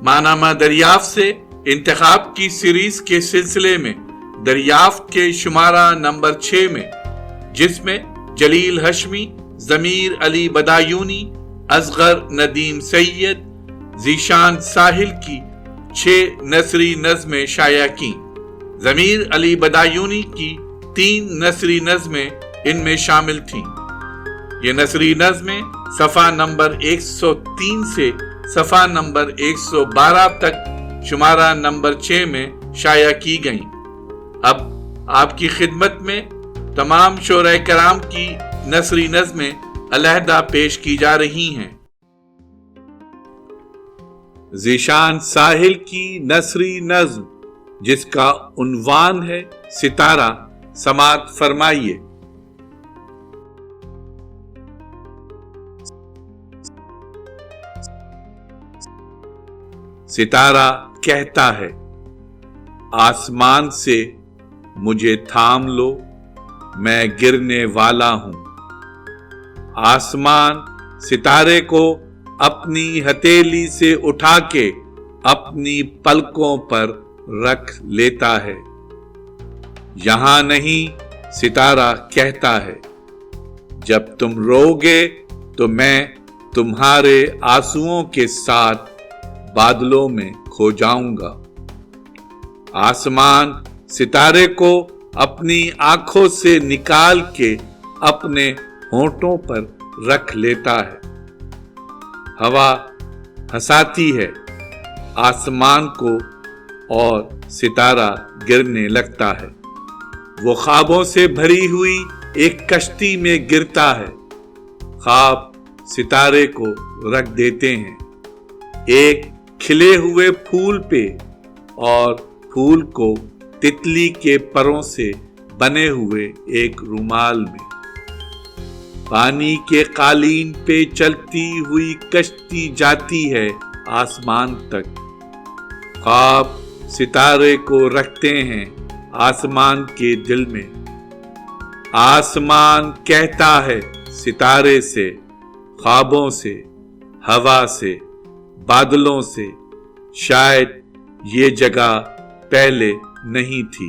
ماہنامہ دریافت سے انتخاب کی سیریز کے سلسلے میں دریافت کے شمارہ نمبر 6 میں، جس میں جلیل ہشمی، ضمیر علی بدایونی، اصغر ندیم سید، ذیشان ساحل کی 6 نثری نظمیں شائع کی۔ ضمیر علی بدایونی کی 3 نثری نظمیں ان میں شامل تھیں۔ یہ نثری نظمیں صفحہ نمبر 103 سے صفحہ نمبر 112 تک شمارہ نمبر 6 میں شائع کی گئیں۔ اب آپ کی خدمت میں تمام شعراء کرام کی نثری نظمیں علیحدہ پیش کی جا رہی ہیں۔ ذیشان ساحل کی نثری نظم جس کا عنوان ہے ستارہ، سماعت فرمائیے۔ ستارہ کہتا ہے، آسمان سے مجھے تھام لو، میں گرنے والا ہوں۔ آسمان ستارے کو اپنی ہتھیلی سے اٹھا کے اپنی پلکوں پر رکھ لیتا ہے۔ یہاں نہیں، ستارہ کہتا ہے، جب تم روگے تو میں تمہارے آنسوؤں کے ساتھ بادلوں میں کھو جاؤں گا۔ آسمان ستارے کو اپنی آنکھوں سے نکال کے اپنے ہونٹوں پر رکھ لیتا ہے۔ ہوا ہنساتی ہے آسمان کو اور ستارہ گرنے لگتا ہے۔ وہ خوابوں سے بھری ہوئی ایک کشتی میں گرتا ہے۔ خواب ستارے کو رکھ دیتے ہیں ایک کھلے ہوئے پھول پہ، اور پھول کو تتلی کے پروں سے بنے ہوئے ایک رومال میں۔ پانی کے قالین پہ چلتی ہوئی کشتی جاتی ہے آسمان تک۔ خواب ستارے کو رکھتے ہیں آسمان کے دل میں۔ آسمان کہتا ہے ستارے سے، خوابوں سے، ہوا سے، بادلوں سے، شاید یہ جگہ پہلے نہیں تھی۔